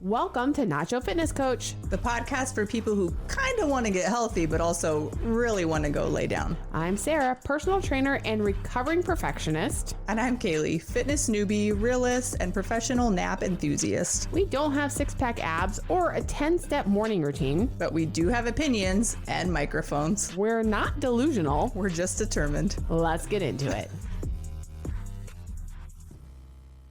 Welcome to Nacho Fitness Coach, the podcast for people who kind of want to get healthy, but also really want to go lay down. I'm Sara, personal trainer and recovering perfectionist. And I'm Caleigh, fitness newbie, realist, and professional nap enthusiast. We don't have six-pack abs or a 10-step morning routine. But we do have opinions and microphones. We're not delusional. We're just determined. Let's get into it.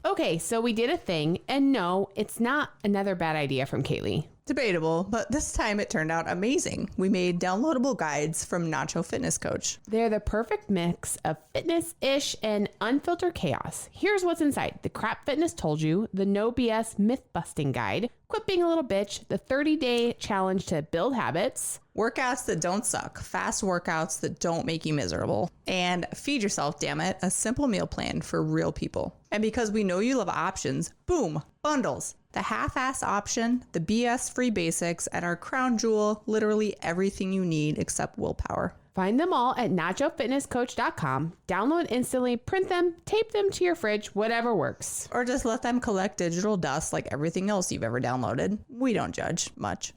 Okay, so we did a thing, and no, it's not another bad idea from Caleigh. Debatable, but this time it turned out amazing. We made downloadable guides from Nacho Fitness Coach. They're the perfect mix of fitness-ish and unfiltered chaos. Here's what's inside. The Crap Fitness Told You, the No BS Myth-Busting Guide, Quit Being a Little Bitch, the 30-Day Challenge to Build Habits, Workouts that don't suck, fast workouts that don't make you miserable, and Feed Yourself, damn it, a simple meal plan for real people. And because we know you love options, boom, bundles. The half-ass option, the BS-free basics, and our crown jewel, literally everything you need except willpower. Find them all at nachofitnesscoach.com. Download instantly, print them, tape them to your fridge, whatever works. Or just let them collect digital dust like everything else you've ever downloaded. We don't judge much.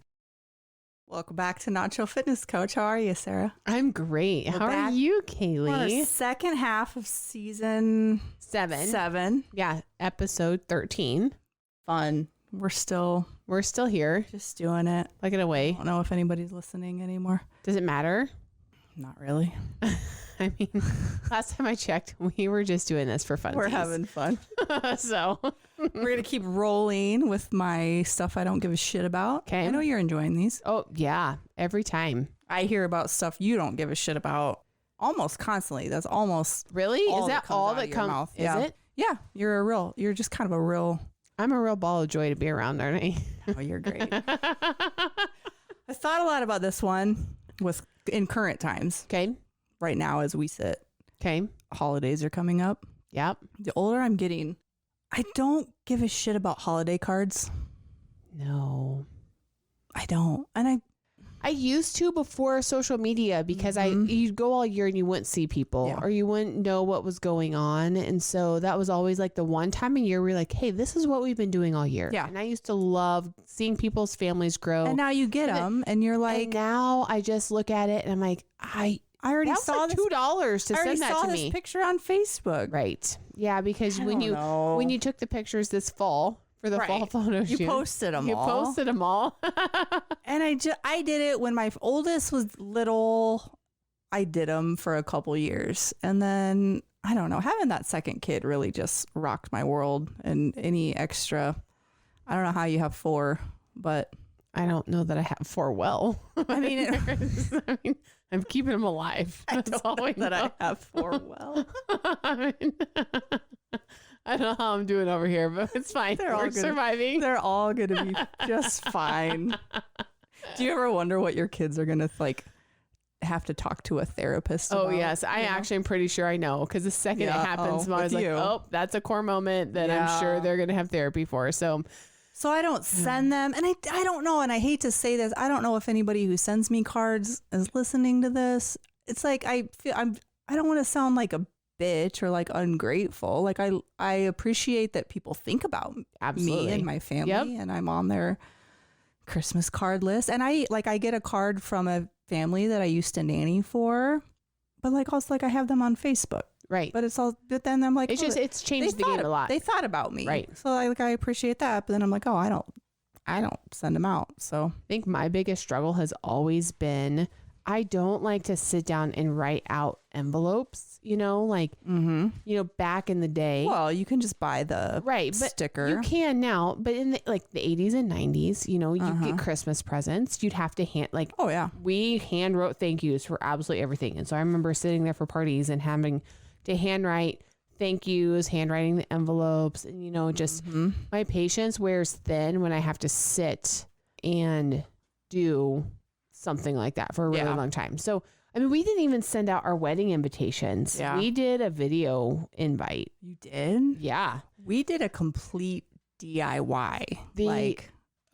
Welcome back to Nacho Fitness Coach. How are you, Sara? I'm great. How are you, Caleigh? We're on the second half of season 7. Yeah, episode 13. Fun. We're still here. Just doing it. Like it away. I don't know if anybody's listening anymore. Does it matter? Not really. I mean, last time I checked, we were just doing this for fun. We're having fun. So we're going to keep rolling with my stuff I don't give a shit about. Okay. I know you're enjoying these. Oh, yeah. Every time. I hear about stuff you don't give a shit about almost constantly. That's almost really? Is that all that comes? Is it? Yeah. You're just kind of a real. I'm a real ball of joy to be around, aren't I? Oh, you're great. I thought a lot about this one in current times. Okay. Right now as we sit. Okay. Holidays are coming up. Yep. The older I'm getting, I don't give a shit about holiday cards. No. I don't. And I used to before social media because you'd go all year and you wouldn't see people or you wouldn't know what was going on. And so that was always like the one time a year we're like, hey, this is what we've been doing all year. Yeah. And I used to love seeing people's families grow. And now you get them and you're like. And now I just look at it and I'm like, I already saw like $2 to send that to me. I already saw this picture on Facebook. Right. Yeah, because when you took the pictures this fall for the fall photo shoot, you posted them all. And I did it when my oldest was little. I did them for a couple years. And then, I don't know, having that second kid really just rocked my world. And any extra, I don't know how you have 4, but. I don't know that I have 4 well. I mean, I'm keeping them alive. That's all I know. That I have 4 well. I don't know how I'm doing over here, but it's fine. We're surviving. They're all going to be just fine. Do you ever wonder what your kids are going to have to talk to a therapist about? Oh, yes. I actually am pretty sure I know because the second it happens, I was like, oh, that's a core moment that I'm sure they're going to have therapy for. So I don't send them. And I don't know. And I hate to say this. I don't know if anybody who sends me cards is listening to this. It's like I don't want to sound like a bitch or like ungrateful. Like I appreciate that people think about me and my family and I'm on their Christmas card list. And I get a card from a family that I used to nanny for, but also I have them on Facebook. Right. But then I'm like, it's changed the game a lot. They thought about me. Right. So I appreciate that. But then I'm like, oh, I don't send them out. So I think my biggest struggle has always been, I don't like to sit down and write out envelopes, back in the day. Well, you can just buy the sticker. You can now, but in the 80s and 90s, you get Christmas presents. You'd have to oh yeah. We hand wrote thank yous for absolutely everything. And so I remember sitting there for parties and having to handwrite thank yous, handwriting the envelopes, and just my patience wears thin when I have to sit and do something like that for a really long time. So, I mean, we didn't even send out our wedding invitations. Yeah. We did a video invite. You did? Yeah. We did a complete DIY.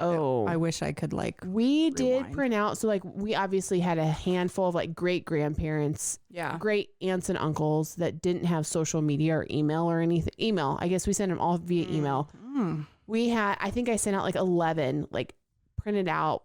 I wish I could we did print out. So we obviously had a handful of great grandparents, great aunts and uncles that didn't have social media or email or anything. I guess we sent them all via email. I think I sent out like 11, like printed out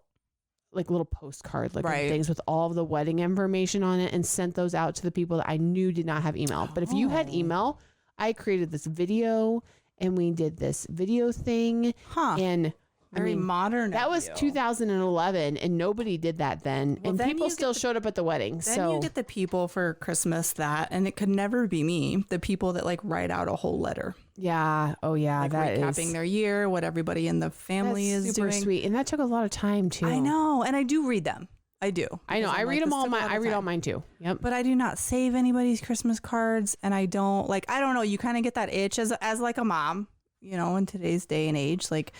like little postcard looking things with all of the wedding information on it and sent those out to the people that I knew did not have email. But if you had email, I created this video and we did this video thing. And very modern. That was 2011 and nobody did that then. Well, and then people still showed up at the wedding. Then you get the people for Christmas and it could never be me, the people that like write out a whole letter. Yeah. Oh yeah. Like that recapping their year, what everybody in the family is super doing. Sweet. And that took a lot of time too. I know. And I do read them. I do. I know. I read them all. I read all mine too. Yep. But I do not save anybody's Christmas cards. And I don't know. You kind of get that itch as like a mom, you know, in today's day and age, like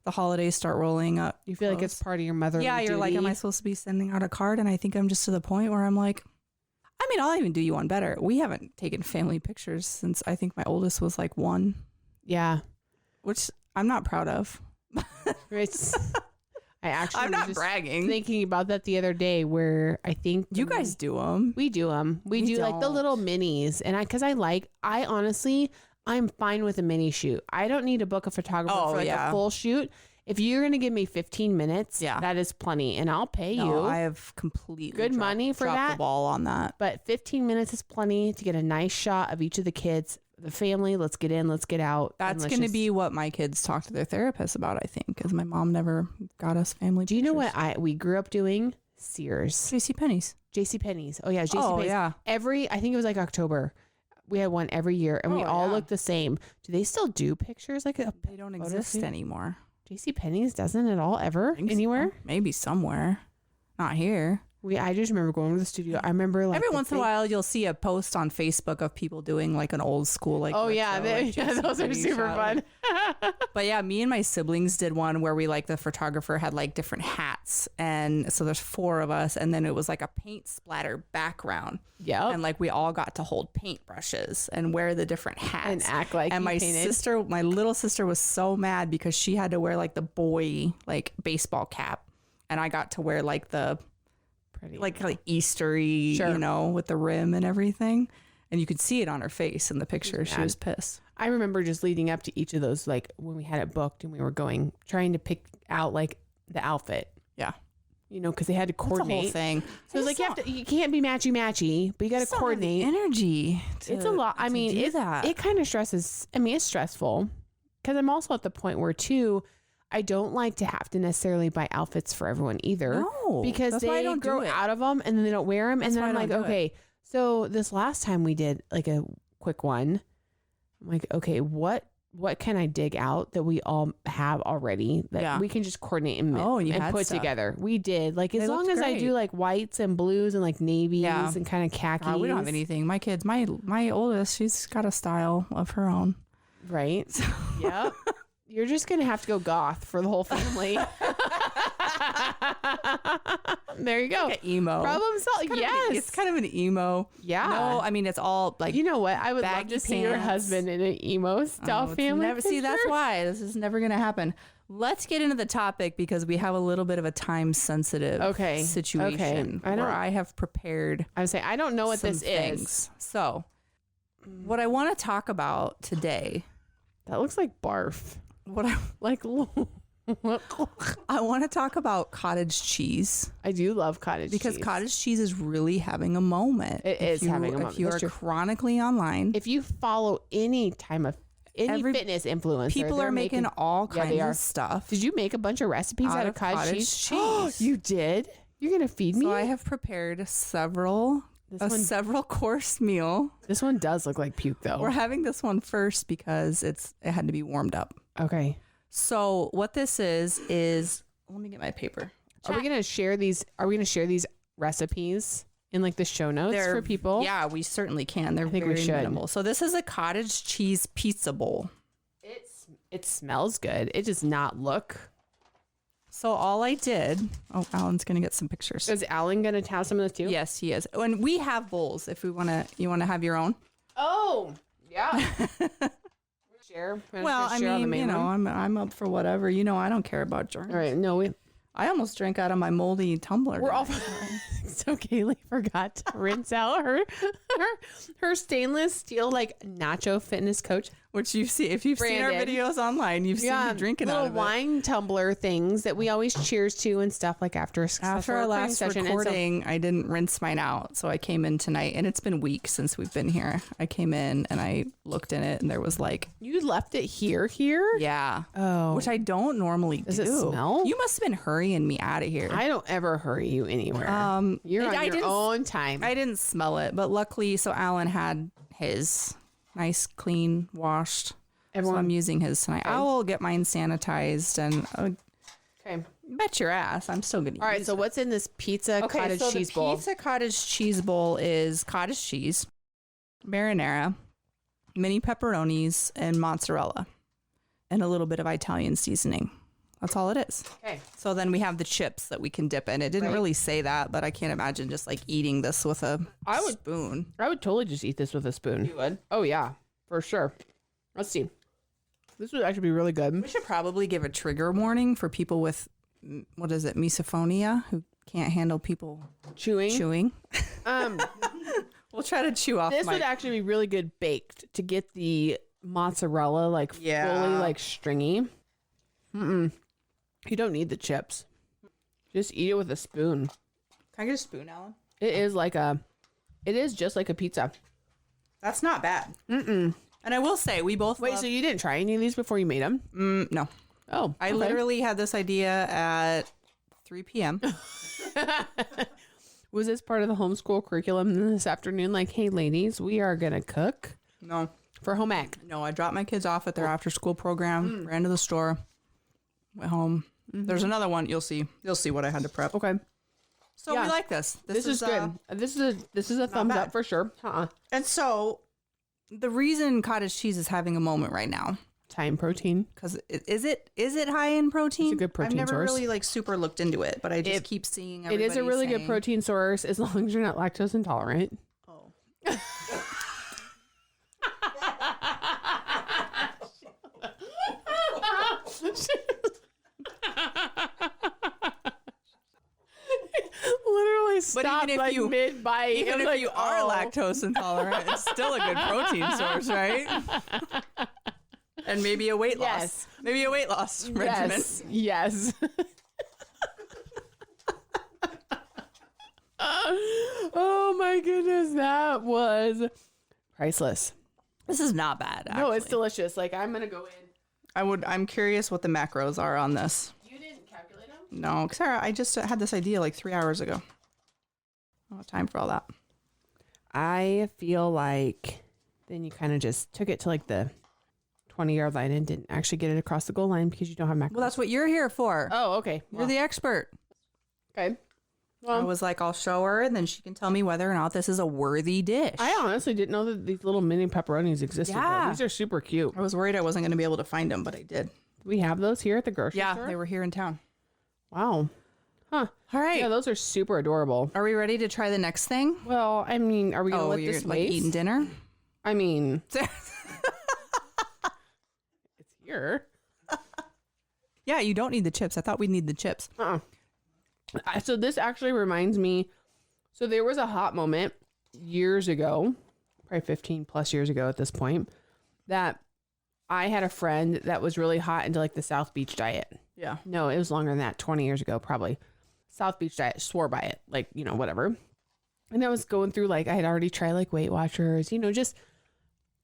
the holidays start rolling up. You feel like it's part of your motherly duty. You're like, am I supposed to be sending out a card? And I think I'm just to the point where I'm like, I mean, I'll even do you one better. We haven't taken family pictures since I think my oldest was like 1. Yeah. Which I'm not proud of. I'm not bragging. Thinking about that the other day where I think you guys do them. We do them. We do like the little minis. And I honestly, I'm fine with a mini shoot. I don't need to book a photographer for like a full shoot. If you're going to give me 15 minutes, that is plenty. And I'll pay you. I have completely good money for that. The ball on that. But 15 minutes is plenty to get a nice shot of each of the kids, the family. Let's get in, let's get out. That's going to be what my kids talk to their therapist about, I think, because my mom never got us family Do you know what we grew up doing? Sears. JCPenney's. Oh, yeah. JCPenney's. Yeah. I think it was like October. We had one every year and we all look the same. Do they still do pictures? They don't exist anymore. JCPenney's doesn't at all ever anywhere? So. Maybe somewhere. Not here. I just remember going to the studio. I remember like every once in a while you'll see a post on Facebook of people doing like an old school like those are super fun. But yeah, me and my siblings did one where we like the photographer had like different hats, and so there's 4 of us, and then it was like a paint splatter background. Yeah, and like we all got to hold paintbrushes and wear the different hats and act like. And my little sister was so mad because she had to wear like the boy like baseball cap, and I got to wear like the like Eastery, you know, with the rim and everything. And you could see it on her face in the picture. She was pissed. I remember just leading up to each of those, like when we had it booked and we were trying to pick out like the outfit. Yeah. You know, because they had to coordinate. That's the whole thing. So it's like you can't be matchy, but you got to coordinate. Energy. It's a lot. I mean, it kind of stresses. I mean, it's stressful because I'm also at the point where too, I don't like to have to necessarily buy outfits for everyone either. No, because they don't grow out of them and then they don't wear them. And then I'm like, okay, so this last time we did like a quick one. I'm like, okay, what can I dig out that we all have already that we can just coordinate and put together? We did like as long as I do like whites and blues and like navies and kind of khakis. We don't have anything. My kids, my oldest, she's got a style of her own. Right. So. Yep. You're just going to have to go goth for the whole family. There you go. Like emo. Problem solved. Yes. It's kind of an emo. Yeah. No, I mean, it's all like, you know what? I would love to see your husband in an emo style family. See, that's why this is never going to happen. Let's get into the topic because we have a little bit of a time sensitive situation where I have prepared. I would say, I don't know what this things. Is. So what I want to talk about today. That looks like barf. I want to talk about cottage cheese. I do love cottage because cheese. Cottage cheese is really having a moment. It is having a moment. If you are chronically online. If you follow any fitness influencer, people are making all kinds of stuff. Did you make a bunch of recipes out of cottage cheese? You did? You're going to feed me? So I have prepared several course meal. This one does look like puke though. We're having this one first because it had to be warmed up. Okay. So what this is let me get my paper. Are we going to share these recipes in like the show notes for people? Yeah, we certainly can. They're very minimal. So this is a cottage cheese pizza bowl. It smells good. It does not look. So all I did, Alan's going to get some pictures. Is Alan going to have some of those too? Yes, he is. And we have bowls if you want to have your own. Oh, yeah. Share. Well, I mean, you know, I'm up for whatever. You know, I don't care about germs. All right. No, I almost drank out of my moldy tumbler. We're all so Caleigh forgot to rinse out her stainless steel like Nacho Fitness Coach. Which you see, if you've seen our videos online, you've seen me drinking out of it. Little wine tumbler things that we always cheers to and stuff like after our last recording. I didn't rinse mine out, so I came in tonight, and it's been weeks since we've been here. I came in and I looked in it, and there was like you left it here. Yeah. Oh, which I don't normally Does do. it smell? You must have been hurrying me out of here. I don't ever hurry you anywhere. You're on your own time. I didn't smell it, but luckily, so Alan had his nice, clean, washed. So I'm using his tonight. I will get mine sanitized and okay. Bet your ass I'm still gonna. All right. So what's in this pizza cottage cheese bowl? Pizza cottage cheese bowl is cottage cheese, marinara, mini pepperonis, and mozzarella, and a little bit of Italian seasoning. That's all it is. Okay. So then we have the chips that we can dip in. It didn't really say that, but I can't imagine just like eating this with a spoon. I would totally just eat this with a spoon. You would? Oh yeah, for sure. Let's see. This would actually be really good. We should probably give a trigger warning for people with, what is it, misophonia, who can't handle people chewing. We'll try to chew off. This would actually be really good baked to get the mozzarella fully stringy. You don't need the chips. Just eat it with a spoon. Can I get a spoon, Alan? It is just like a pizza. That's not bad. And I will say, we both Wait, so you didn't try any of these before you made them? No. Oh, I literally had this idea at 3 p.m. Was this part of the homeschool curriculum this afternoon? Like, hey, ladies, we are going to cook? No. For home ec? No, I dropped my kids off at their after-school program, ran to the store, went home. There's another one. You'll see. You'll see what I had to prep. Okay. So we like this. This is good. This is a thumbs up for sure. And so the reason cottage cheese is having a moment right now. It's high in protein. Because is it high in protein? It's a good protein source. I've never really super looked into it, but I just keep seeing everybody It is a really saying, good protein source as long as you're not lactose intolerant. Oh. Literally stop mid-bite. Even if you are lactose intolerant, it's still a good protein source, right? And maybe a weight loss. Maybe a weight loss regimen. Yes. Oh my goodness, that was priceless. This is not bad, actually. No, it's delicious. Like, I'm gonna go in. I'm curious what the macros are on this. You didn't calculate them? No, Sarah, I just had this idea like 3 hours ago. I don't have time for all that. I feel like then you kind of just took it to like the 20-yard line and didn't actually get it across the goal line because you don't have macros. Well, that's what you're here for. Oh, okay. You're the expert. Okay. Well, I was like, I'll show her, and then she can tell me whether or not this is a worthy dish. I honestly didn't know that these little mini pepperonis existed. Yeah. Though. These are super cute. I was worried I wasn't going to be able to find them, but I did. We have those here at the grocery store? Yeah, they were here in town. Wow. Huh. All right. Yeah, those are super adorable. Are we ready to try the next thing? Well, I mean, are we going to let this waste? Eating dinner? I mean, it's here. Yeah, you don't need the chips. I thought we'd need the chips. So this actually reminds me. So there was a hot moment years ago, probably 15 plus years ago at this point, that I had a friend that was really hot into like the South Beach diet. Yeah. No, it was longer than that. 20 years ago, probably. South Beach diet, swore by it, like, you know, whatever. And I was going through, like, I had already tried like Weight Watchers, you know, just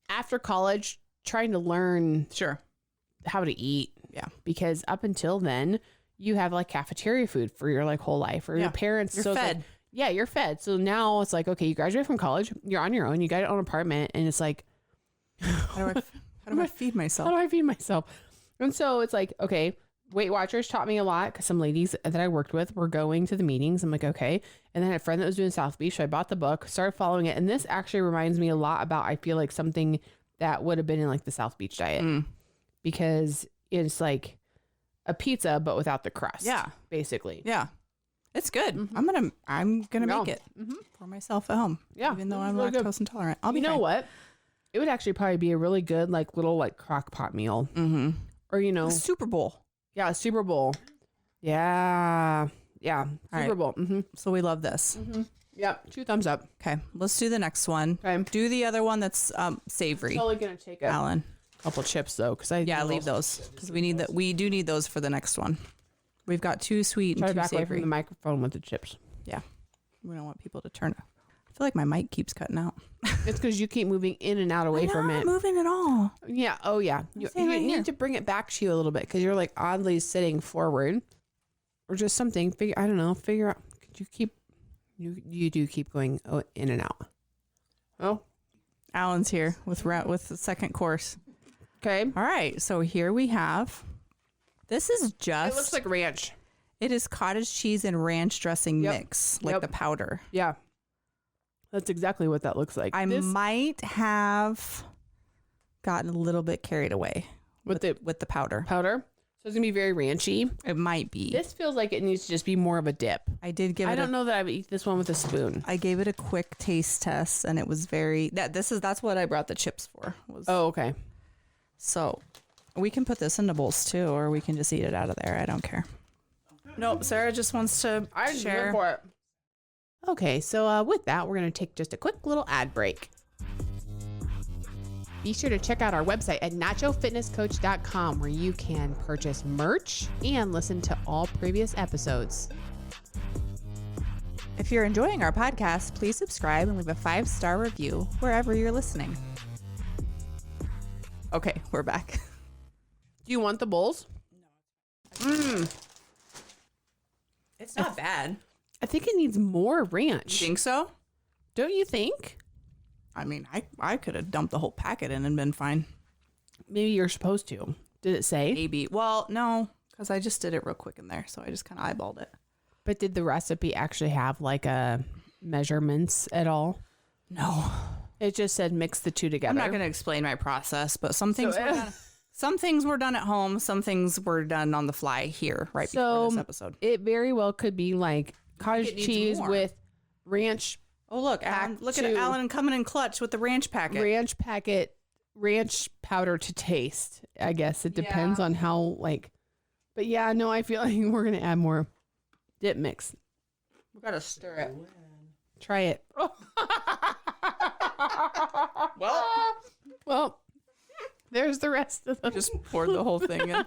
after college, trying to learn how to eat. Yeah. Because up until then, you have like cafeteria food for your like whole life, or your parents. You're fed. Like, yeah, you're fed. So now it's like, okay, you graduate from college, you're on your own, you got your own apartment, and it's like, how do I feed myself? How do I feed myself? And so it's like, okay, Weight Watchers taught me a lot because some ladies that I worked with were going to the meetings. I'm like, okay. And then I had a friend that was doing South Beach. So I bought the book, started following it. And this actually reminds me a lot about, I feel like something that would have been in like the South Beach diet because it's like a pizza, but without the crust. Yeah. Basically. Yeah. It's good. I'm gonna make it for myself at home. Yeah. Even though I'm really lactose intolerant. I'll be You know fine. what? It would actually probably be a really good like little like crock pot meal. Mm-hmm. Or, you know. Super Bowl. Yeah, Super Bowl. Yeah. Yeah. Super Bowl. Mm-hmm. So we love this. Mm-hmm. Yep. 2 thumbs up. Okay. Let's do the next one. Okay. Do the other one that's savory. Totally going to take it. Alan. couple chips though, because leave those because we do need those for the next one. We've got 2 sweet and Try 2 back away savory. from the microphone with the chips. Yeah, we don't want people to turn it. I feel like my mic keeps cutting out. It's because you keep moving in and out away from it. I'm not moving at all. Yeah. Oh yeah. You right need here. to bring it back to you a little bit because you're like oddly sitting forward, or just something. I don't know. Figure out. Could you keep? You do keep going in and out. Oh, Alan's here with the second course. okay. All right, so here we have. This is just. It looks like ranch. It is cottage cheese and ranch dressing mix, like the powder. Yeah. That's exactly what that looks like. I might have gotten a little bit carried away with the powder. Powder. So it's gonna be very ranchy. It might be. This feels like it needs to just be more of a dip. I did give it. I don't know that I would eat this one with a spoon. I gave it a quick taste test, and it was very. That's what I brought the chips for. Oh, okay. So we can put this into bowls too, or we can just eat it out of there. I don't care. Nope, Sarah just wants to share. For it. Okay, so with that, we're going to take just a quick little ad break. Be sure to check out our website at nachofitnesscoach.com where you can purchase merch and listen to all previous episodes. If you're enjoying our podcast, please subscribe and leave a 5-star review wherever you're listening. Okay, we're back. Do you want the bowls? No. It's not bad. I think it needs more ranch. You think so? Don't you think? I mean, I could have dumped the whole packet in and been fine. Maybe you're supposed to. Did it say? Maybe. Well, no, because I just did it real quick in there, so I just kind of eyeballed it. But did the recipe actually have like a measurements at all? No. It just said mix the two together. I'm not going to explain my process, but some things were done at home. Some things were done on the fly here right before this episode. It very well could be like cottage cheese with ranch. Oh, look, Alan, look at Alan coming in clutch with the ranch packet. Ranch powder to taste. I guess it depends on how but yeah, no, I feel like we're going to add more dip mix. We got to stir it. Try it. Well, there's the rest of them. Just poured the whole thing in.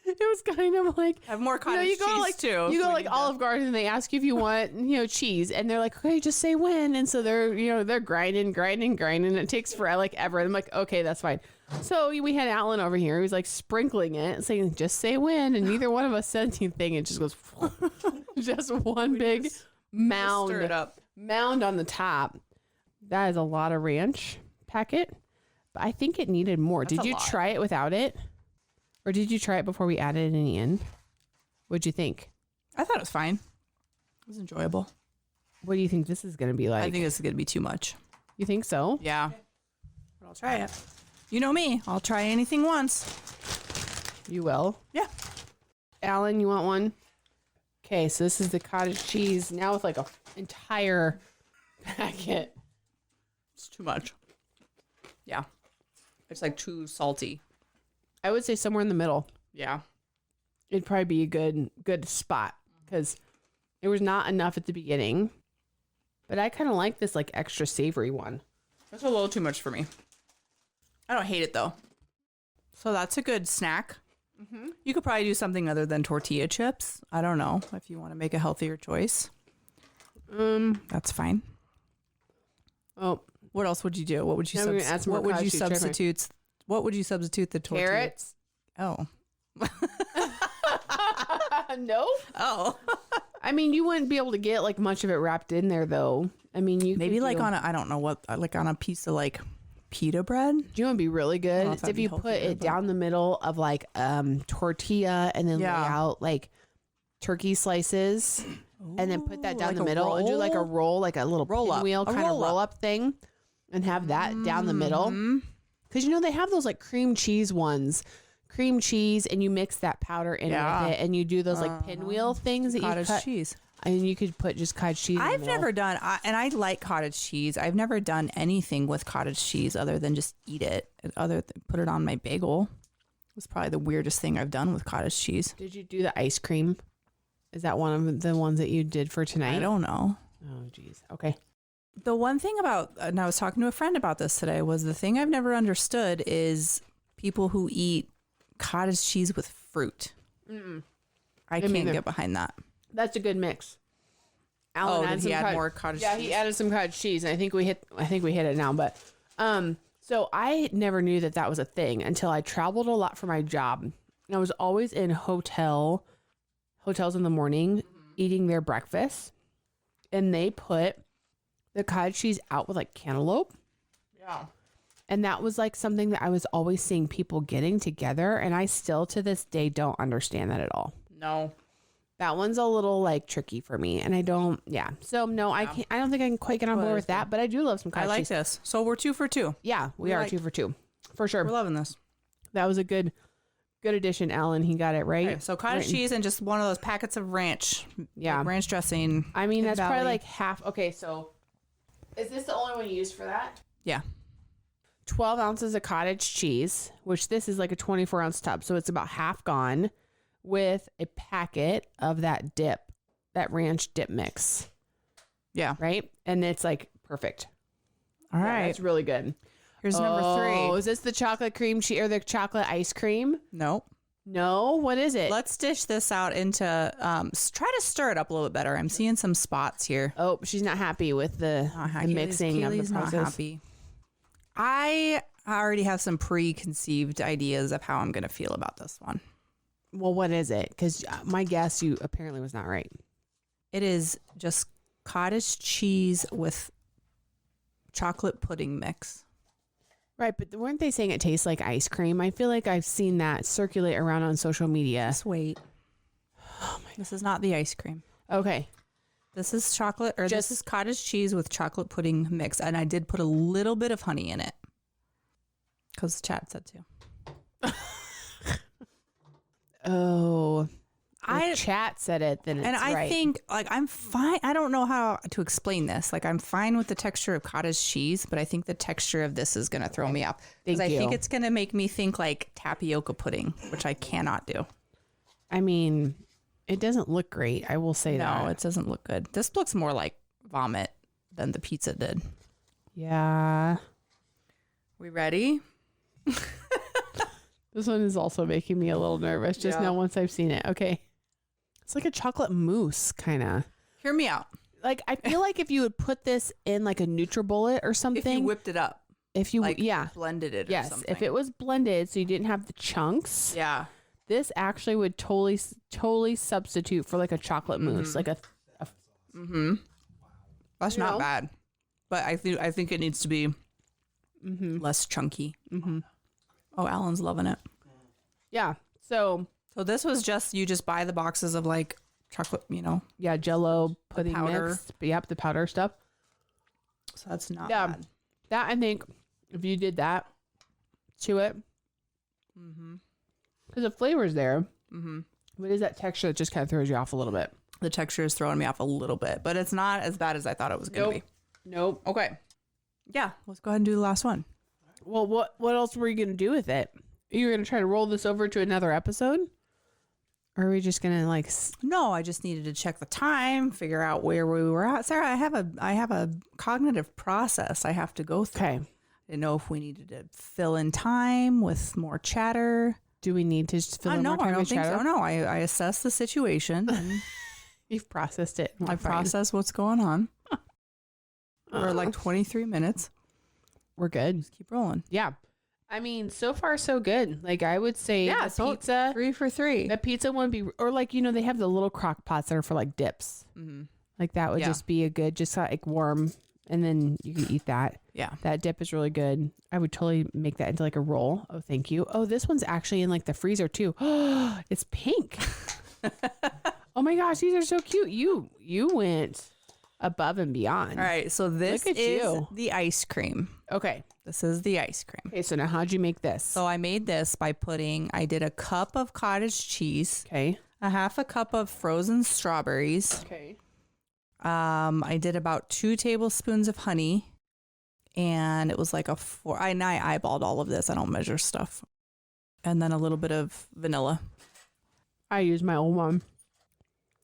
It was kind of like have more cottage cheese too. You go like Olive Garden and they ask you if you want, cheese, and they're like, okay, just say when. And so they're grinding. It takes forever. I'm like, okay, that's fine. So we had Alan over here. He was like sprinkling it, saying, just say when. And neither one of us said anything. It just goes, just one big mound. Stir it up. Mound on the top. That is a lot of ranch packet. But I think it needed more. Did you try it without it? Or did you try it before we added it in the end? What'd you think? I thought it was fine. It was enjoyable. What do you think this is going to be like? I think this is going to be too much. You think so? Yeah. But I'll try it. You know me. I'll try anything once. You will? Yeah. Alan, you want one? Okay, so this is the cottage cheese now with like a entire packet. It's too much. Yeah. It's like too salty. I would say somewhere in the middle. Yeah. It'd probably be a good spot because there was not enough at the beginning. But I kind of like this like extra savory one. That's a little too much for me. I don't hate it though. So that's a good snack. Mm-hmm. You could probably do something other than tortilla chips. I don't know if you want to make a healthier choice. That's fine. Oh, what else would you do? What would you substitute? What would you substitute the tortilla? Carrots. Oh. No. Oh. I mean, you wouldn't be able to get like much of it wrapped in there though. I mean, you maybe like on a piece of like pita bread. Do you want to be really good? It's if you put it down the middle of like tortilla and then lay out like turkey slices and then put that down the middle and do like a roll, like a little pinwheel kind of roll up thing and have that down the middle. Because they have those like cream cheese ones. Cream cheese, and you mix that powder in with it, and you do those like pinwheel things that cottage you cut. Cheese. And you could put just cottage cheese. I've never done, and I like cottage cheese. I've never done anything with cottage cheese other than just eat it. Put it on my bagel. It was probably the weirdest thing I've done with cottage cheese. Did you do the ice cream? Is that one of the ones that you did for tonight? I don't know. Oh, geez. Okay. The one thing about, and I was talking to a friend about this today, was the thing I've never understood is people who eat cottage cheese with fruit. I can't get behind that. That's a good mix. Alan did he add more cottage cheese? Yeah, he added some cottage cheese, and I think we hit it now. But so I never knew that was a thing until I traveled a lot for my job. And I was always in hotels in the morning eating their breakfast, and they put the cottage cheese out with like cantaloupe. Yeah. And that was like something that I was always seeing people getting together, and I still to this day don't understand that at all. No. That one's a little like tricky for me, and I don't. Yeah, so no, I can't. I don't think I can quite get on board with that. But I do love some cottage cheese. I like this. So we're 2 for 2. Yeah, we are 2 for 2 for sure. We're loving this. That was a good addition, Alan. He got it right. Okay, so cottage cheese and just one of those packets of ranch. Yeah, like ranch dressing. I mean, that's probably like half. Okay, so is this the only one you used for that? Yeah. 12 ounces of cottage cheese, which this is like a 24-ounce tub, so it's about half gone, with a packet of that dip, that ranch dip mix. Yeah. Right? And it's like perfect. All right. It's really good. Here's number 3. Oh, is this the chocolate cream cheese or the chocolate ice cream? Nope. No? What is it? Let's dish this out into, try to stir it up a little bit better. I'm seeing some spots here. Oh, she's not happy with the mixing of the process. Not happy. I already have some preconceived ideas of how I'm going to feel about this one. Well, what is it? Because my guess you apparently was not right. It is just cottage cheese with chocolate pudding mix. Right, but weren't they saying it tastes like ice cream? I feel like I've seen that circulate around on social media. Just wait. Oh my! This is not the ice cream. Okay. This is chocolate, or this is cottage cheese with chocolate pudding mix. And I did put a little bit of honey in it. Because Chad said to. Oh, chat said it, then it's and I right. think like I'm fine. I don't know how to explain this. Like I'm fine with the texture of cottage cheese, but I think the texture of this is going to throw me off. Because I think it's going to make me think like tapioca pudding, which I cannot do. I mean, it doesn't look great. I will say that. No, it doesn't look good. This looks more like vomit than the pizza did. Yeah. We ready? This one is also making me a little nervous just now once I've seen it. Okay. It's like a chocolate mousse kind of. Hear me out. Like I feel like if you would put this in like a NutriBullet or something. If you whipped it up. If you blended it or something. If it was blended so you didn't have the chunks. Yeah. This actually would totally substitute for like a chocolate mousse. Like a That's not bad. But I think it needs to be less chunky. Oh, Alan's loving it. Yeah. So this was you just buy the boxes of like chocolate, Yeah, Jell-O pudding powder. mix. Yep, the powder stuff. So that's not bad. That I think if you did that to it, because the flavor's there, what is that texture that just kind of throws you off a little bit? The texture is throwing me off a little bit, but it's not as bad as I thought it was going to be. Nope. Okay. Yeah, let's go ahead and do the last one. Well, what else were you going to do with it? You were going to try to roll this over to another episode? Or are we just going to No, I just needed to check the time, figure out where we were at. Sarah, I have a cognitive process I have to go through. Okay. I didn't know if we needed to fill in time with more chatter. Do we need to just fill in more time with chatter? I don't think so. No, I assess the situation. And You've processed it. I process what's going on. We're like 23 minutes. We're good. Just keep rolling. Yeah. I mean, so far so good. Like I would say pizza. 3 for 3. The pizza wouldn't be, or like, they have the little crock pots that are for like dips. Like that would just be a good, just like warm. And then you can eat that. Yeah. That dip is really good. I would totally make that into like a roll. Oh, thank you. Oh, this one's actually in like the freezer too. Oh, it's pink. Oh my gosh. These are so cute. You went above and beyond. All right. So this is the ice cream. Okay. This is the ice cream. Okay. So now how'd you make this? So I made this by I did a cup of cottage cheese. Okay. A half a cup of frozen strawberries. Okay. I did about 2 tablespoons of honey, and it was like a 4. I eyeballed all of this. I don't measure stuff. And then a little bit of vanilla. I use my old one.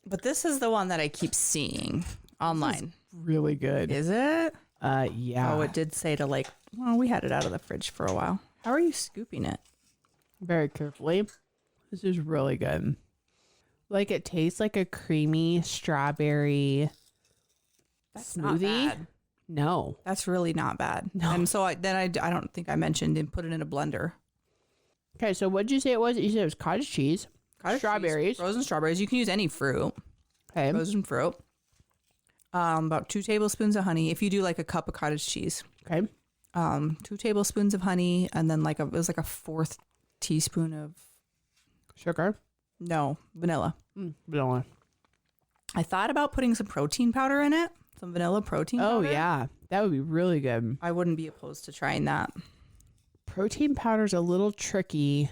But this is the one that I keep seeing online. Really good. Is it? Yeah. Oh, it did say to we had it out of the fridge for a while. How are you scooping it? very carefully. This is really good. Like it tastes like a creamy strawberry That's smoothie. not bad. No, That's really not bad. No. And so I don't think I mentioned and put it in a blender. Okay, so what did you say it was? You said it was cottage cheese, strawberries. Cheese, frozen strawberries. You can use any fruit. Okay. Frozen fruit. About 2 tablespoons of honey. If you do like a cup of cottage cheese. Okay. 2 tablespoons of honey, and then it was like a 4th teaspoon of Sugar. vanilla. Vanilla. I thought about putting some protein powder in it, some vanilla protein powder. Oh yeah, that would be really good. I wouldn't be opposed to trying that. Protein powder's a little tricky.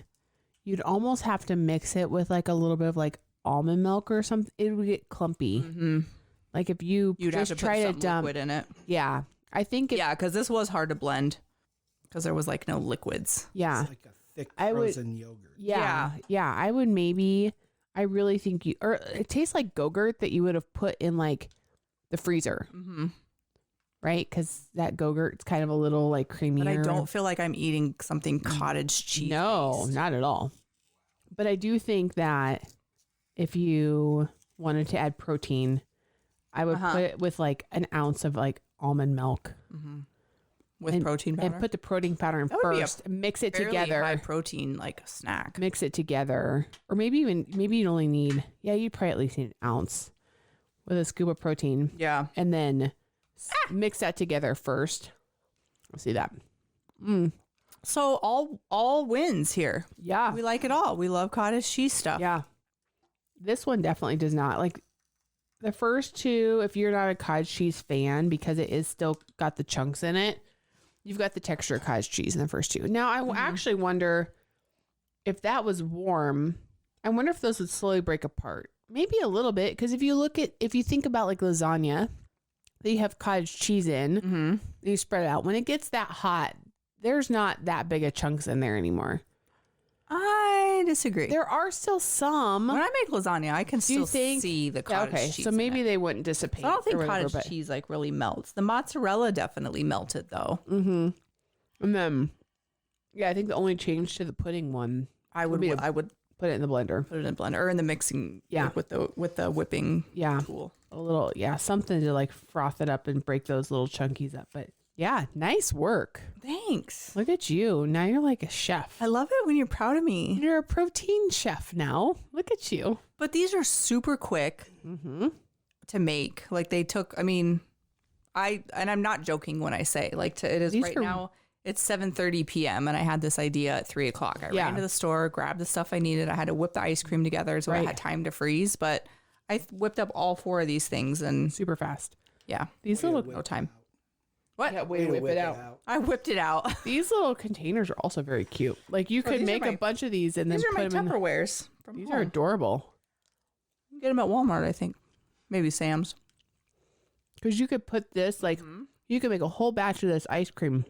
You'd almost have to mix it with like a little bit of like almond milk or something. It would get clumpy. Mm-hmm. Like if you'd just have to try put to some dump. liquid in it. Yeah, I think. Yeah, because this was hard to blend because there was like no liquids. Yeah. It's like a thick frozen yogurt. Yeah. I would maybe. I really think or it tastes like Go-Gurt that you would have put in like the freezer. Mm-hmm. Right? Because that Go-Gurt's kind of a little like creamier. But I don't feel like I'm eating something cottage cheese. No, based. not at all. But I do think that if you wanted to add protein, I would put it with like an ounce of like almond milk. Mm-hmm. With protein powder? And put the protein powder in That would be a first. Mix it Fairly together. high protein like snack. Mix it together. Or maybe you'd only need, you'd probably at least need an ounce with a scoop of protein. Yeah. And then mix that together first. Let's see that. So all wins here. Yeah. We like it all. We love cottage cheese stuff. Yeah. This one definitely does not. Like the first two, if you're not a cottage cheese fan, because it is still got the chunks in it, you've got the texture of cottage cheese in the first two. Now, I actually wonder if that was warm, I wonder if those would slowly break apart. Maybe a little bit, because if you think about like lasagna that you have cottage cheese in, and you spread it out. When it gets that hot, there's not that big of chunks in there anymore. I disagree. There are still some. When I make lasagna, I can still see the cottage cheese. So maybe they wouldn't dissipate. So I don't think or whatever, cottage cheese like really melts. The mozzarella definitely melted though. Mm-hmm. And then, I think the only change to the pudding one, I would put it in the blender. put it in a blender or in the mixing. Yeah. Like, with the whipping. Yeah. Tool. A little, something to like froth it up and break those little chunkies up. But yeah, nice work. Thanks. Look at you. Now you're like a chef. I love it when you're proud of me. You're a protein chef now. Look at you. But these are super quick to make. Like they took, and I'm not joking when I say it is These right are- now. It's 7:30 p.m. and I had this idea at 3:00. I ran to the store, grabbed the stuff I needed. I had to whip the ice cream together so I had time to freeze. But I whipped up all 4 of these things and Super fast. yeah, These little, no time. What? yeah, way to whip it out. I whipped it out. These little containers are also very cute. Like you could these are make a bunch of these and These then are my put them in. Tupperwares from These home. are adorable. You can get them at Walmart, I think. Maybe Sam's. Because you could put this, you could make a whole batch of this ice cream.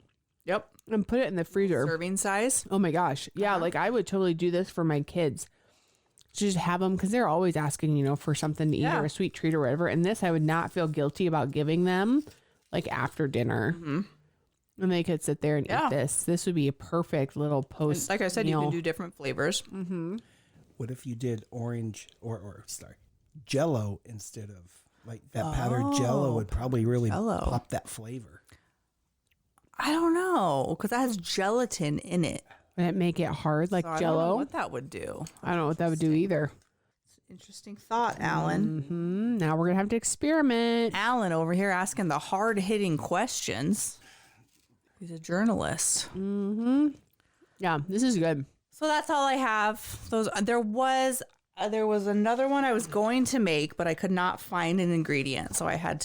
Yep. And put it in the freezer. Serving size. Oh my gosh. Yeah, like I would totally do this for my kids. Just have them, because they're always asking, for something to eat or a sweet treat or whatever. And this, I would not feel guilty about giving them like after dinner. And they could sit there and eat this. This would be a perfect little post. Like I said, meal. you can do different flavors. What if you did orange or Jello instead of like that powdered Jello would probably really pop that flavor. I don't know, because that has gelatin in it. Would it make it hard like So I Jello? don't know what that would do. I don't know what that would do either. Interesting thought, Alan. Now we're going to have to experiment. Alan over here asking the hard-hitting questions. He's a journalist. Yeah, this is good. So that's all I have. There was another one I was going to make, but I could not find an ingredient, so I had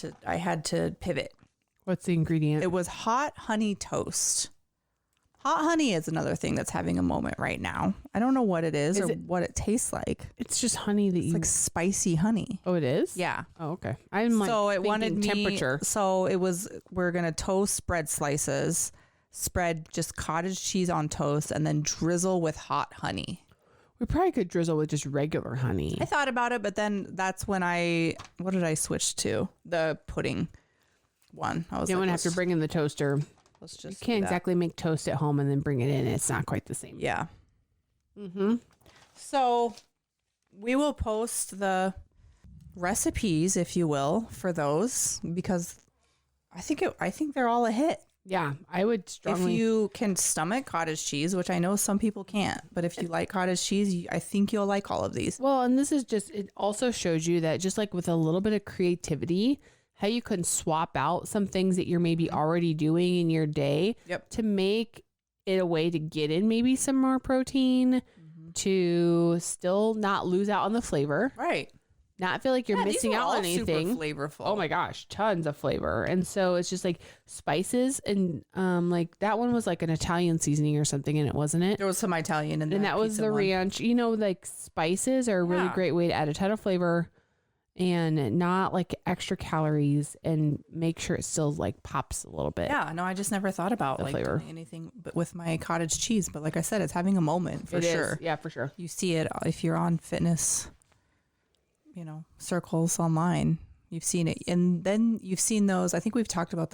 to pivot. What's the ingredient? It was hot honey toast. Hot honey is another thing that's having a moment right now. I don't know what it is or what it tastes like. It's just honey that It's like spicy honey. Oh, it is? Yeah. Oh, okay. I'm like So it thinking wanted me. temperature. So we're gonna toast bread slices, spread just cottage cheese on toast, and then drizzle with hot honey. We probably could drizzle with just regular honey. I thought about it, but then that's when what did I switch to? The pudding one. I was You like, don't have to bring in the toaster. let's You just can't exactly make toast at home and then bring it in. It's not quite the same. Yeah. Mm-hmm. So we will post the recipes, if you will, for those, because I think they're all a hit. Yeah, I would strongly. If you can stomach cottage cheese, which I know some people can't, but if you like cottage cheese, I think you'll like all of these. Well, and this is just, it also shows you that just like with a little bit of creativity, how you can swap out some things that you're maybe already doing in your day to make it a way to get in maybe some more protein, to still not lose out on the flavor. Right. Not feel like you're missing out on anything. Super flavorful. Oh my gosh, tons of flavor. And so it's just like spices and like that one was like an Italian seasoning or something, and it wasn't it. There was some Italian in there. And that was the ranch. You know, like spices are a really great way to add a ton of flavor and not like extra calories, and make sure it still like pops a little bit. Yeah, no, I just never thought about the like flavor. doing anything but with my cottage cheese. But like I said, it's having a moment for sure. Yeah, for sure. You see it if you're on fitness, circles online. You've seen it. And then you've seen those, I think we've talked about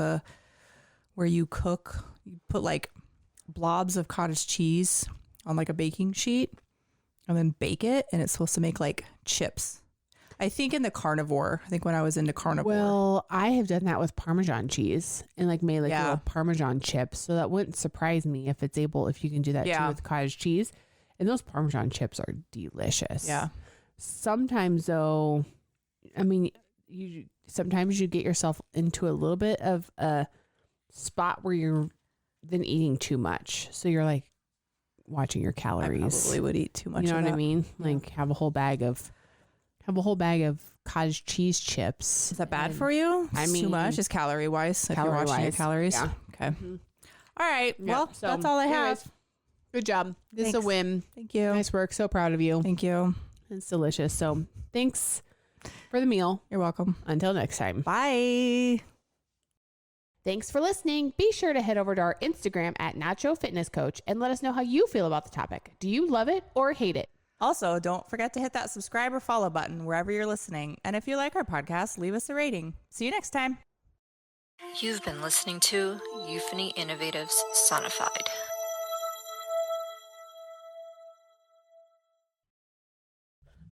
where you cook, you put like blobs of cottage cheese on like a baking sheet and then bake it, and it's supposed to make like chips. I think in the carnivore, when I was into carnivore. Well, I have done that with Parmesan cheese and like made like little Parmesan chips. So that wouldn't surprise me if you can do that too with cottage cheese. And those Parmesan chips are delicious. Yeah. Sometimes though, I mean, sometimes you get yourself into a little bit of a spot where you're then eating too much. So you're like watching your calories. I probably would eat too much. You know what I mean? Like have a whole bag of cottage cheese chips. Is that bad for you? I mean, too much is calorie wise. If you're watching your calories. Yeah. Okay. Mm-hmm. All right. Yeah, well, so that's all I have. Good job. This is a win. Thank you. Nice work. So proud of you. Thank you. It's delicious. So thanks for the meal. You're welcome. Until next time. Bye. Thanks for listening. Be sure to head over to our Instagram at Nacho Fitness Coach and let us know how you feel about the topic. Do you love it or hate it? Also, don't forget to hit that subscribe or follow button wherever you're listening. And if you like our podcast, leave us a rating. See you next time. You've been listening to Euphony Innovatives Sonified.